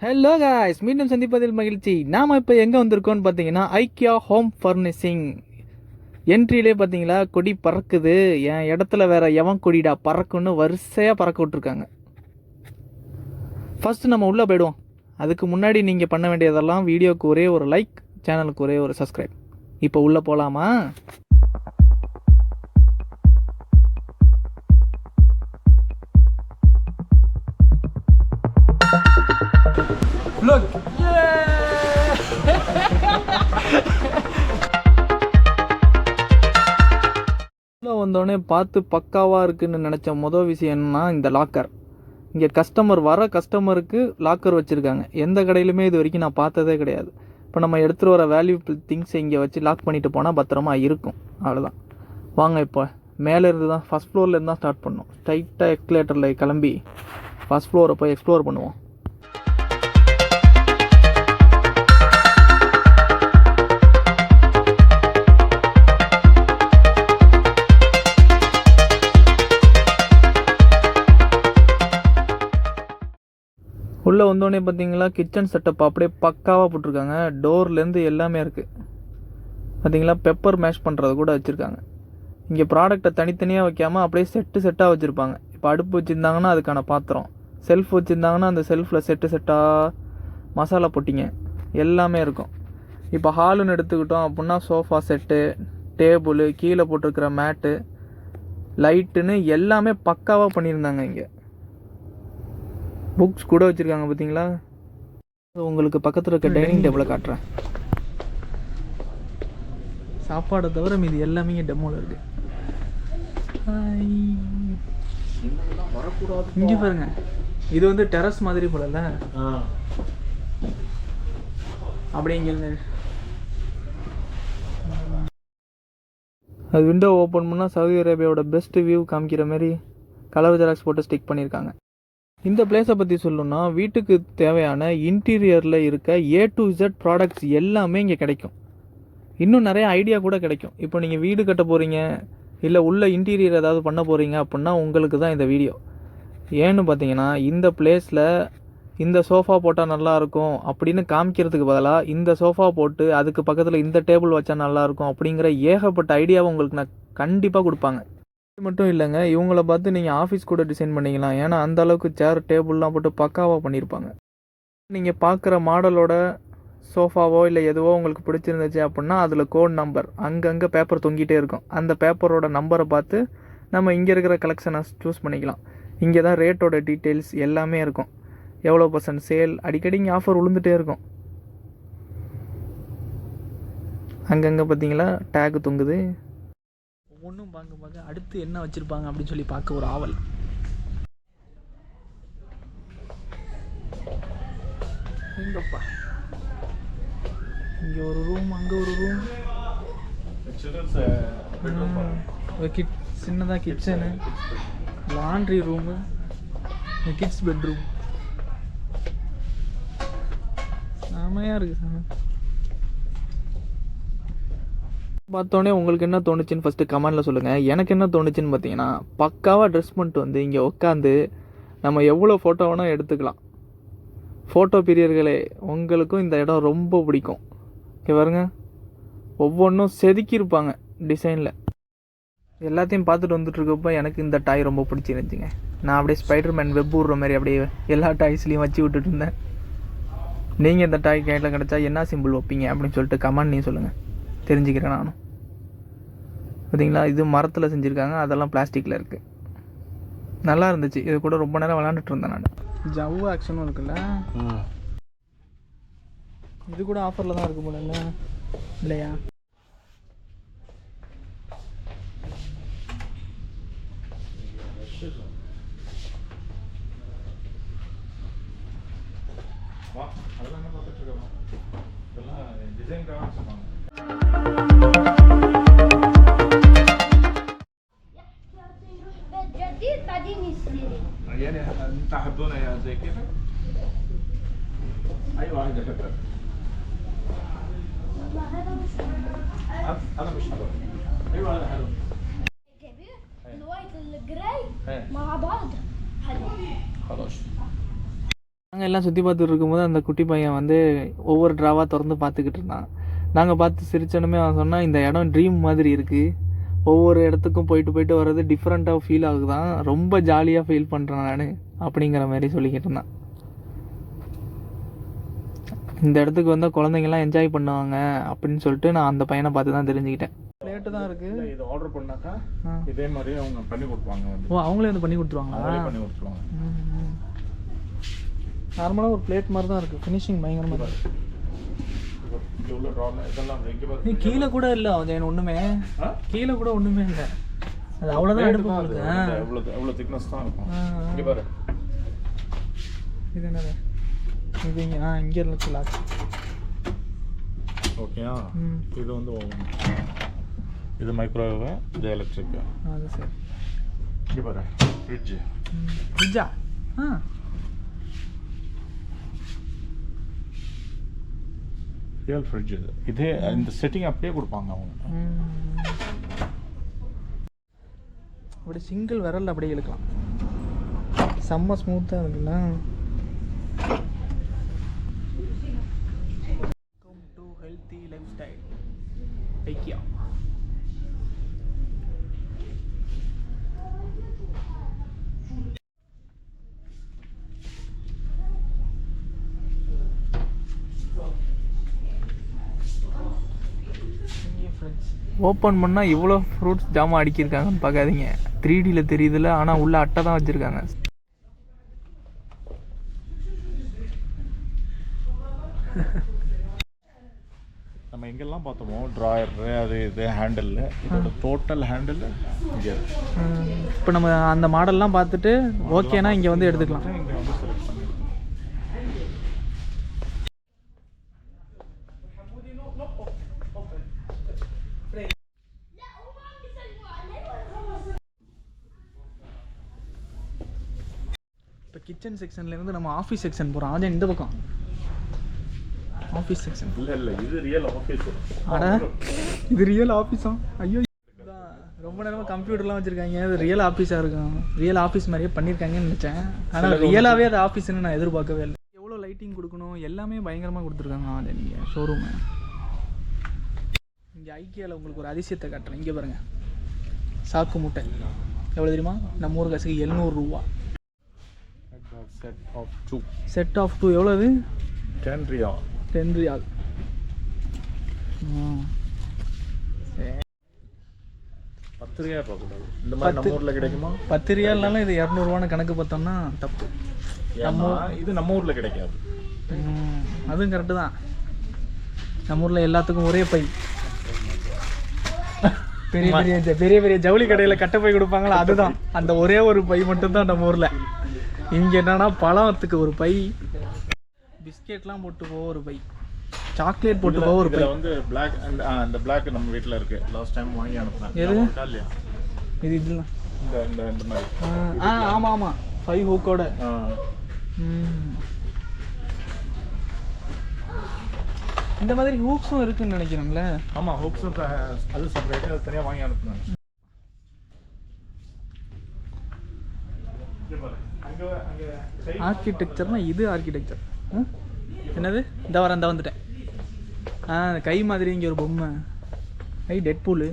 Hello guys, மீண்டும் சந்திப்பதில் மகிழ்ச்சி. நாம் இப்போ எங்கே வந்திருக்கோம்னு பார்த்தீங்கன்னா ஐக்கியா ஹோம் ஃபர்னிஷிங். என்ட்ரியிலே பார்த்தீங்களா கொடி பறக்குது. என் இடத்துல வேற எவன் கொடிடா பறக்குன்னு வரிசையாக பறக்க விட்ருக்காங்க. ஃபஸ்ட்டு நம்ம உள்ளே போயிடுவோம். அதுக்கு முன்னாடி நீங்கள் பண்ண வேண்டியதெல்லாம் வீடியோவுக்கு ஒரே ஒரு லைக், சேனலுக்கு ஒரே ஒரு சப்ஸ்கிரைப். இப்போ உள்ளே போகலாமா? Look! வந்தோடனே பார்த்து பக்காவாக இருக்குன்னு நினச்ச மொதல் விஷயம் என்னன்னா இந்த லாக்கர். இங்கே கஸ்டமருக்கு லாக்கர் வச்சுருக்காங்க. எந்த கடையிலுமே இது வரைக்கும் நான் பார்த்ததே கிடையாது. இப்போ நம்ம எடுத்துகிட்டு வர வேல்யூபிள் திங்ஸை இங்கே வச்சு லாக் பண்ணிட்டு போனால் பத்திரமா இருக்கும். அவ்வளோதான். வாங்க இப்போ மேலே இருந்து தான் ஃபஸ்ட் ஃப்ளோர்லேருந்து தான் ஸ்டார்ட் பண்ணோம். ஸ்ட்ரைட்டாக எஸ்கலேட்டரில் கிளம்பி ஃபஸ்ட் ஃப்ளோரை போய் எக்ஸ்ப்ளோர் பண்ணுவோம். உள்ளே வந்தோடனே பார்த்தீங்களா கிச்சன் செட்டப் அப்படியே பக்காவாக போட்டிருக்காங்க. டோர்லேருந்து எல்லாமே இருக்குது. பார்த்தீங்களா பெப்பர் மேஷ் பண்ணுறது கூட வச்சுருக்காங்க. இங்கே ப்ராடக்டை தனித்தனியாக வைக்காமல் அப்படியே செட்டாக வச்சுருப்பாங்க. இப்போ அடுப்பு வச்சுருந்தாங்கன்னா அதுக்கான பாத்திரம், செல்ஃப் வச்சுருந்தாங்கன்னா அந்த செல்ஃபில் செட்டாக மசாலா பொட்டிங்க எல்லாமே இருக்கும். இப்போ ஹாலுன்னு எடுத்துக்கிட்டோம் அப்படின்னா சோஃபா செட்டு, டேபிள், கீழே போட்டிருக்கிற மேட்டு, லைட்டுன்னு எல்லாமே பக்காவாக பண்ணியிருந்தாங்க. இங்கே புக்ஸ் கூட வச்சுருக்காங்க. பார்த்தீங்களா? உங்களுக்கு பக்கத்தில் இருக்க டைனிங் டேபிளை காட்டுறேன். சாப்பாடை தவிர மீது எல்லாமே இங்கே டெமோவில் இருக்குது. இங்கே பாருங்க, இது வந்து டெரஸ் மாதிரி போலல. அப்படியே இங்கே அது விண்டோ ஓப்பன் பண்ணால் சவுதி அரேபியாவோட பெஸ்ட் வியூ காமிக்கிற மாதிரி கலர் ஜெராக்ஸ் போட்டு ஸ்டிக் பண்ணியிருக்காங்க. இந்த பிளேஸை பற்றி சொல்லணும்னா வீட்டுக்கு தேவையான இன்டீரியரில் இருக்க A to Z ப்ராடக்ட்ஸ் எல்லாமே இங்கே கிடைக்கும். இன்னும் நிறைய ஐடியா கூட கிடைக்கும். இப்போ நீங்கள் வீடு கட்ட போகிறீங்க, இல்லை உள்ள இன்டீரியர் ஏதாவது பண்ண போகிறீங்க அப்படின்னா உங்களுக்கு தான் இந்த வீடியோ. ஏன்னு பார்த்தீங்கன்னா இந்த பிளேஸில் இந்த சோஃபா போட்டால் நல்லாயிருக்கும் அப்படின்னு காமிக்கிறதுக்கு பதிலாக இந்த சோஃபா போட்டு அதுக்கு பக்கத்தில் இந்த டேபிள் வச்சா நல்லாயிருக்கும் அப்படிங்கிற ஏகப்பட்ட ஐடியாவை உங்களுக்கு நான் கண்டிப்பாக கொடுப்பாங்க. இது மட்டும் இல்லைங்க, இவங்கள பார்த்து நீங்கள் ஆஃபீஸ் கூட டிசைன் பண்ணிக்கலாம். ஏன்னா அந்த அளவுக்கு சேர் டேபிள்லாம் போட்டு பக்காவாக பண்ணியிருப்பாங்க. நீங்கள் பார்க்குற மாடலோட சோஃபாவோ இல்லை எதுவோ உங்களுக்கு பிடிச்சிருந்துச்சு அப்படின்னா அதில் கோட் நம்பர் அங்கங்கே பேப்பர் தொங்கிட்டே இருக்கும். அந்த பேப்பரோட நம்பரை பார்த்து நம்ம இங்கே இருக்கிற கலெக்ஷனை சூஸ் பண்ணிக்கலாம். இங்கே தான் ரேட்டோட டீட்டெயில்ஸ் எல்லாமே இருக்கும். எவ்வளோ % சேல், அடிக்கடி இங்கே ஆஃபர் விழுந்துகிட்டே இருக்கும். அங்கங்கே பார்த்தீங்களா டேக் தொங்குது. ஒவ்வொன்றும் பார்க்க அடுத்து என்ன வச்சுருப்பாங்க அப்படின்னு சொல்லி பார்க்க ஒரு ஆவல். எங்கப்பா, இங்கே ஒரு ரூம், அங்கே ஒரு ரூம், சின்னதாக kitchen, laundry room, kids bedroom செமையாக இருக்குது சார். பார்த்தோன்னே உங்களுக்கு என்ன தோணுச்சுன்னு ஃபஸ்ட்டு கமெண்டில் சொல்லுங்கள். எனக்கு என்ன தோணுச்சுன்னு பார்த்தீங்கன்னா பக்காவாக ட்ரெஸ் பண்ணிட்டு வந்து இங்கே உட்காந்து நம்ம எவ்வளோ ஃபோட்டோ வேணால் எடுத்துக்கலாம். ஃபோட்டோ பிரியர்களே, உங்களுக்கும் இந்த இடம் ரொம்ப பிடிக்கும். இங்கே பாருங்க, ஒவ்வொன்றும் செதுக்கியிருப்பாங்க டிசைனில். எல்லாத்தையும் பார்த்துட்டு வந்துட்டுருக்கப்போ எனக்கு இந்த டாய் ரொம்ப பிடிச்சிருந்துச்சிங்க. நான் அப்படியே ஸ்பைடர்மேன் வெப் விடுற மாதிரி அப்படியே எல்லா டாய்ஸ்லேயும் வச்சு விட்டுட்டு இருந்தேன். நீங்கள் இந்த டாய் கையில் கிடச்சா என்ன சிம்பிள் வைப்பீங்க அப்படின்னு சொல்லிட்டு கமெண்ட் நீ சொல்லுங்கள், தெரிஞ்சுக்கிறேன் நானும். பார்த்தீங்களா, இது மரத்தில் செஞ்சுருக்காங்க, அதெல்லாம் பிளாஸ்டிக்கில் இருக்குது. நல்லா இருந்துச்சு. இது கூட ரொம்ப நேரம் விளாண்டுட்டு இருந்தேன் நான். ஜவ்வு ஆக்ஷனும் இருக்குல்ல, இது கூட ஆஃபரில் தான் இருக்கு போல இல்லை இல்லையா? يعني تحبون زي كذا؟ اي واحد يحبها. هذا مش حلو. ايوه هذا حلو. كبير الوايت الجراي مع بعض حلو. خلاص. நாங்கள் எல்லாம் சுற்றி பார்த்துட்டு இருக்கும்போது அந்த குட்டி பையன் வந்து ஒவ்வொரு ட்ராவாக திறந்து பார்த்துக்கிட்டு இருந்தான். நாங்கள் பார்த்து சிரிச்சோன்னே அவன் சொன்னால் இந்த இடம் ட்ரீம் மாதிரி இருக்குது, ஒவ்வொரு இடத்துக்கும் போயிட்டு போயிட்டு வர்றது டிஃப்ரெண்ட்டாக ஃபீல் ஆகுதான், ரொம்ப ஜாலியாக ஃபீல் பண்ணுறேன் நான் அப்படிங்கிற மாதிரி சொல்லிக்கிட்டு இருந்தான். இந்த இடத்துக்கு வந்தால் குழந்தைங்கள்லாம் என்ஜாய் பண்ணுவாங்க அப்படின்னு சொல்லிட்டு நான் அந்த பையனை பார்த்து தான் தெரிஞ்சுக்கிட்டேன். பிளேட்டு தான் இருக்குது. இது ஆர்டர் பண்ணாக்கா இதே மாதிரி அவங்க பண்ணி கொடுப்பாங்க வந்து. ஓ, அவங்களே வந்து பண்ணி கொடுத்துருவாங்களா? அவங்களே பண்ணி கொடுத்துருவாங்க. நார்மலாக ஒரு பிளேட் மாதிரி தான் இருக்குது, ஃபினிஷிங் பயங்கரமாக இருக்குது. இவ்வளோ ட்ராமா இதெல்லாம் இங்கே பாரு. கீழே கூட இல்லை அவன் ஒன்றுமே, கீழே கூட ஒன்றுமே இல்லை, அது அவ்வளோதான் எடுப்பு. எவ்வளோ திக்னஸ் தான் இருக்கும். இங்கே பாரு, இது என்னது இது இங்கே இங்கே இருக்கு லாக். ஓகேயா? இது வந்து ஓவன், இது மைக்ரோவேவ், இது எலக்ட்ரிக். அது சரி. இங்கே பாரு ஃப்ரிட்ஜு. ஃப்ரிட்ஜா? ரியல் ஃப்ரிட்ஜ் இது. இதே இந்த செட்டிங் அப்படியே கொடுப்பாங்க அவங்க. அப்படி சிங்கிள் விரல் அப்படியே இழுக்கலாம், செம்ம ஸ்மூத்தாக இருக்குல்ல. Welcome to healthy life style IKEA. Open பண்ணால் இவ்வளோ ஃப்ரூட்ஸ் ஜாமான் அடிக்கிருக்காங்கன்னு பார்க்காதீங்க, 3Dல தெரியுதுல, ஆனால் உள்ள அட்டை தான் வச்சுருக்காங்க. நம்ம எங்கெல்லாம் பார்த்தோமோ ட்ராயரு அது இது ஹேண்டில், இதோட டோட்டல் ஹேண்டில் இங்கே. இப்போ நம்ம அந்த மாடல்லாம் பார்த்துட்டு ஓகேனா இங்கே வந்து எடுத்துக்கலாம். இங்கே வந்து செலக்ட் பண்ணி இப்போ கிச்சன் செக்ஷன்லேருந்து நம்ம ஆஃபீஸ் செக்ஷன் போகிறோம். அதே இந்த பக்கம் ஆஃபீஸ் செக்ஷன். இல்லை இது ரியல் ஆஃபீஸ். அட இது ரியல் ஆஃபீஸா? ஐயோ, ரொம்ப நேரமாக கம்ப்யூட்டர்லாம் வச்சுருக்காங்க, அது ரியல் ஆஃபீஸாக இருக்கும், ரியல் ஆஃபீஸ் மாதிரியே பண்ணியிருக்காங்கன்னு நினச்சேன். ஆனால் ரியலாகவே அது ஆஃபீஸ்ன்னு நான் எதிர்பார்க்கவே இல்லை. எவ்வளோ லைட்டிங் கொடுக்கணும் எல்லாமே பயங்கரமாக கொடுத்துருக்காங்க. அது நீங்கள் ஷோரூமு இங்கே ஐக்கியாவில் உங்களுக்கு ஒரு அதிசயத்தை காட்டுறேன். இங்கே பாருங்கள், சாக்கு மூட்டை எவ்வளோ தெரியுமா? நம்ம ஊர் காசுக்கு 700 ரூபா. செட் ஆஃப் 2 எவ்வளவு? 10 ரியால். 10 ரியால். இந்த மாதிரி நம்ம ஊர்ல கிடைக்குமா? 10 ரியால்னாலும் இது 200 ரூபான்னு கணக்கு பார்த்தோம்னா தப்பு. இது நம்ம ஊர்ல கிடைக்காது. அதுவும் கரெக்டு தான். நம்ம ஊர்ல எல்லாத்துக்கும் ஒரே பை, பெரிய பெரிய பெரிய பெரிய ஜவுளி கடையில் கட்டை பை கொடுப்பாங்களா, அதுதான் அந்த ஒரே ஒரு பை மட்டும்தான் நம்ம ஊரில். இங்கே என்னன்னா பழத்துக்கு ஒரு பை, பிஸ்கெட்லாம் போட்டு போக ஒரு பை, சாக்லேட் போட்டு போக ஒரு பை. வந்து பிளாக் அந்த பிளாக் நம்ம வீட்டில் இருக்கு, லாஸ்ட் டைம் வாங்கி அனுப்புனேன். எது இல்லையா இது? இதெல்லாம் இந்த மாதிரி. ஆமாம் ஆமாம், 5 ஹூக்கோட. இந்த மாதிரி ஹூக்ஸும் இருக்குன்னு நினைக்கிறேன்ல. ஆமாம், ஹூக்ஸும் அது செப்பரேட், அது தனியாக வாங்கி அனுப்புனேன். ஆர்கிடெக்சர்னா இது ஆர்கிடெக்சர். என்னது? இந்த வந்துட்டேன். கை மாதிரி இங்கே ஒரு பொம்மை, கை டெட்பூலு,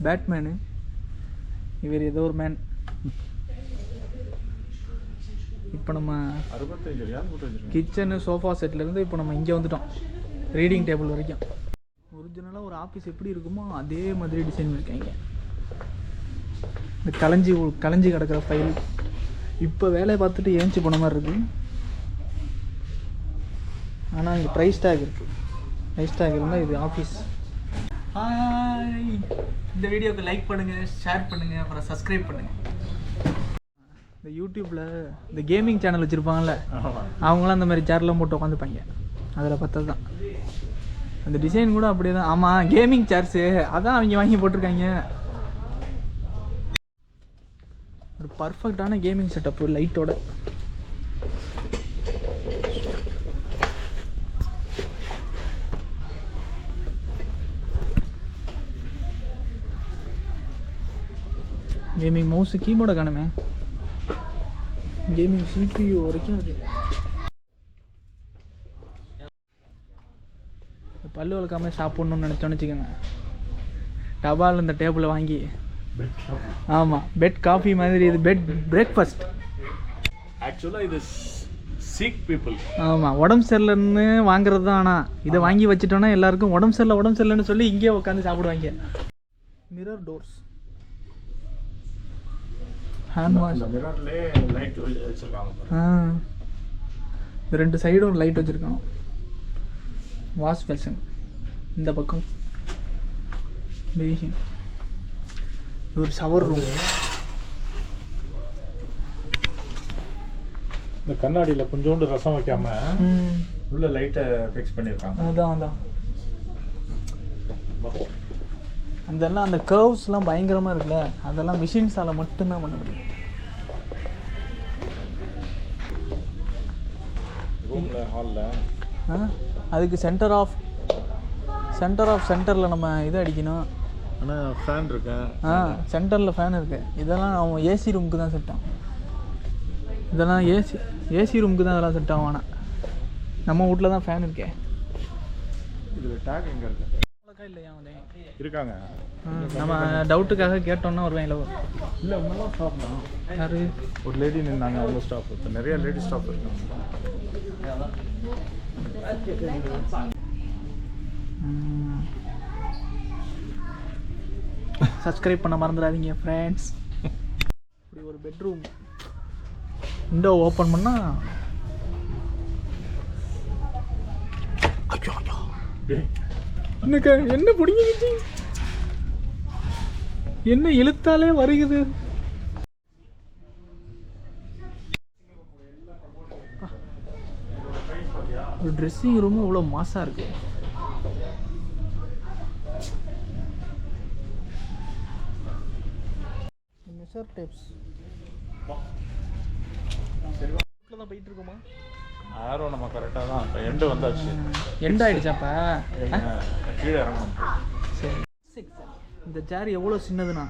பேட்மேனு, இவர் ஏதோ ஒரு மேன். இப்போ நம்ம 65 கிச்சனு சோஃபா செட்லேருந்து இப்போ நம்ம இங்கே வந்துட்டோம், ரீடிங் டேபிள் வரைக்கும். ஒரிஜினலாக ஒரு ஆஃபீஸ் எப்படி இருக்குமோ அதே மாதிரி டிசைன் பண்ணியிருக்காங்க. இந்த களைஞ்சி கிடக்கிற ஃபைல் இப்போ வேலையை பார்த்துட்டு ஏஞ்சி போன மாதிரி இருக்குது. ஆனால் இங்கே ப்ரைஸ் டேக் இருக்குது. ப்ரைஸ் டேக் இருந்தால் இது ஆஃபீஸ். ஹாய், இந்த வீடியோவுக்கு லைக் பண்ணுங்கள், ஷேர் பண்ணுங்கள், அப்புறம் சப்ஸ்கிரைப் பண்ணுங்கள். இந்த யூடியூப்பில் இந்த கேமிங் சேனல் வச்சுருப்பாங்கள்ல, அவங்களாம் அந்த மாதிரி சேர்லாம் போட்டு உட்காந்துப்பாங்க, அதில் பார்த்தது தான். அந்த டிசைன் கூட அப்படியே தான். ஆமாம், கேமிங் சேர்ஸு அதான் அவங்க வாங்கி போட்டிருக்காங்க. ஒரு பர்ஃபெக்டான கேமிங் செட்டப் லைட்டோட. கேமிங் மவுஸு கீபோர்டை காணுமே, கேமிங் CPU வரைக்கும் அது. பல்லு வளர்க்காம சாப்பிட்ணுன்னு நினச்சோன்னு வச்சுக்கோங்க, டபால் இந்த டேபிளை வாங்கி, ஆமாம் பெட் காஃபி மாதிரி இது பெட் பிரேக்ஃபாஸ்ட். ஆக்சுவலாக இது சீக் பீப்புள். ஆமாம் உடம்பு சரியில்லைன்னு வாங்குறது தான். ஆனால் இதை வாங்கி வச்சுட்டோன்னா எல்லாருக்கும் உடம்பு சரியில்லைன்னு சொல்லி இங்கேயே உட்காந்து சாப்பிடுவாங்க. மிரர் டோர்ஸ், ஹேண்ட் வாஷ், மிரர்லேயே லைட் வச்சுருக்காங்க. இந்த 2 சைடும் லைட் வச்சுருக்காங்க. வாஷ் பேஷன் இந்த பக்கம், பேஷன், ஒரு ஷவர் ரூம். இந்த கண்ணாடியில் கொஞ்சோண்டு ரசம் வைக்காம உள்ள லைட்டை ஃபிக்ஸ் பண்ணியிருக்காங்க. அதான் அதெல்லாம் அந்த கர்வ்ஸ்லாம் பயங்கரமாக இருக்குல்ல, அதெல்லாம் மிஷின்ஸால் மட்டும்தான் பண்ண முடியும். ரூமில் ஹாலில் அதுக்கு சென்டரில் நம்ம இது அடிக்கணும். ஆனால் ஃபேன் இருக்கேன். சென்டரில் ஃபேன் இருக்குது. இதெல்லாம் அவன் ஏசி ரூமுக்கு தான் செட் ஆகும். இதெல்லாம் ஏசி ரூமுக்கு தான் அதெல்லாம் செட் ஆகும். ஆனால் நம்ம வீட்டில் தான் ஃபேன் இருக்கே. இதில் டேக் எங்கே இருக்கு? இல்லையா இருக்காங்க. நம்ம டவுட்டுக்காக கேட்டோம்னா வருவாங்க. இல்லை உங்களெல்லாம் ஸ்டாஃப் தான். யார்? ஒரு லேடி நின்னாங்க, அவங்க ஸ்டாஃப். இப்போ நிறைய லேடி ஸ்டாஃப் இருக்காங்க. சப்ஸ்கிரைப் பண்ண மறந்துடாதீங்க ஃப்ரெண்ட்ஸ். இப்படி ஒரு பெட்ரூம் விண்டோ ஓப்பன் பண்ணால் என்ன பிடிங்கிச்சு, என்ன இழுத்தாலே வருகுது. ஒரு ட்ரெஸ்ஸிங் ரூம் இவ்வளோ மாசாக இருக்கு. மெஷர் டேப்ஸ் தான் போயிட்டு இருக்கோமா? ஆரோ நம்ம கரெக்டாக தான். இப்போ எண்டு வந்தாச்சு. எண்ட் ஆகிடுச்சாப்பா? கீழே இறங்கணும். சரி. இந்த சேர் எவ்வளோ சின்னதுண்ணா.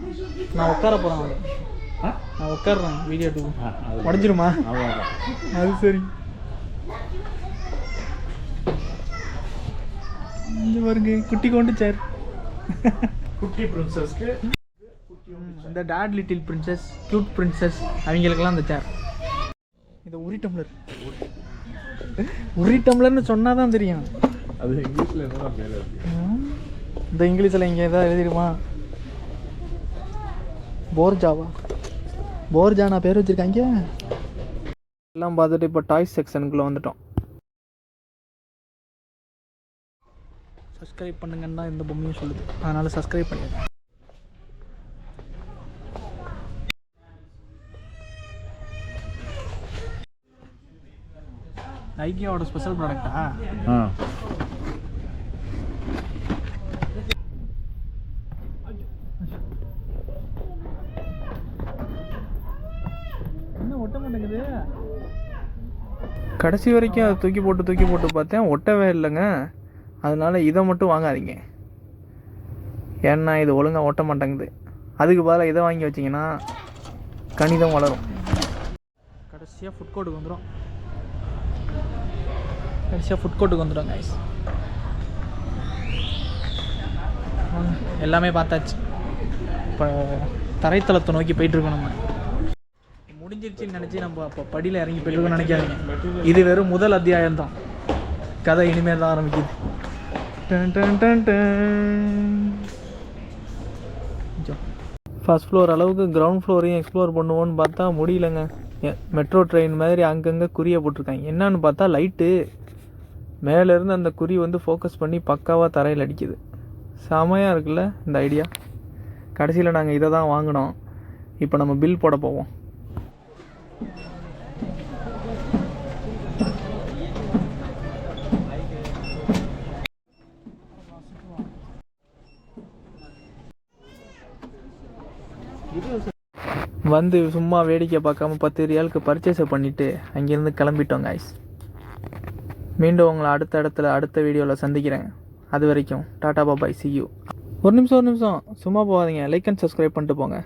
நான் உட்கார போகிறேன். நான் உட்காடுறேன். Video two உடஞ்சிருமா? அது சரி. இங்கே பாருங்க, குட்டி கொண்டு சேர். குட்டி பிரின்சஸ்க்கு இந்த dad little princess, cute princess, அவங்களுக்கெல்லாம் அந்த சேர். இது உரி டம்ளர்னு சொன்னால் தான் தெரியும். அது இங்கிலீஷில் என்ன பேர் இருக்கு? இந்த இங்கிலீஷில் இங்கே எதாவது எழுதிடுமா? போர்ஜானா பேர் வச்சுருக்காங்க. எல்லாம் பார்த்துட்டு இப்போ டாய்ஸ் செக்ஷனுக்குள்ளே வந்துட்டோம். சப்ஸ்கிரைப் பண்ணுங்கன்னா இந்த பொம்மையும் சொல்லுது, அதனால் சப்ஸ்கிரைப் பண்ணிடுறேன். ஐக்கியாவோட ஸ்பெஷல் ப்ராடக்டா? என்ன ஒட்ட மாட்டேங்குது? கடைசி வரைக்கும் அதை தூக்கி போட்டு பார்த்தேன், ஒட்டவே இல்லைங்க. அதனால இதை மட்டும் வாங்காதீங்க, ஏன்னா இது ஒழுங்காக ஒட்ட மாட்டேங்குது. அதுக்கு பதிலாக இதை வாங்கி வச்சிங்கன்னா கணிதம் வளரும். கடைசியாக ஃபுட் கோர்ட்டுக்கு வந்துடும். கைஸ், எல்லாமே பார்த்தாச்சு. இப்போ தரைத்தளத்தை நோக்கி போயிட்டுருக்கோம். நம்ம முடிஞ்சிருச்சுன்னு நினச்சி நம்ம அப்போ படியில் இறங்கி போயிட்டுருக்கோம்னு நினைக்காதீங்க. இது வெறும் முதல் அத்தியாயம் தான். கதை இனிமேல் தான் ஆரம்பிக்குது. ஃபர்ஸ்ட் ஃப்ளோர் அளவுக்கு கிரவுண்ட் ஃப்ளோரையும் எக்ஸ்ப்ளோர் பண்ணுவோன்னு பார்த்தா முடியலங்க. மெட்ரோ ட்ரெயின் மாதிரி அங்கங்கே குறியை போட்டிருக்காங்க. என்னன்னு பார்த்தா லைட்டு மேலேருந்து அந்த குறி வந்து ஃபோக்கஸ் பண்ணி பக்காவாக தரையில் அடிக்குது. செமையாக இருக்குல்ல இந்த ஐடியா. கடைசியில் நாங்கள் இதை தான் வாங்கினோம். இப்போ நம்ம பில் போட போவோம். வந்து சும்மா வேடிக்கை பார்க்காம 10 ரியாலுக்கு பர்ச்சேஸை பண்ணிவிட்டு அங்கேருந்து கிளம்பிட்டோம் கைஸ். மீண்டும் உங்களை அடுத்த வீடியோவில் சந்திக்கிறேன். அது வரைக்கும் டாடா பாபாய், see you. ஒரு நிமிஷம் சும்மா போகாதீங்க. லைக் அண்ட் சப்ஸ்கிரைப் பண்ணிட்டு போங்க.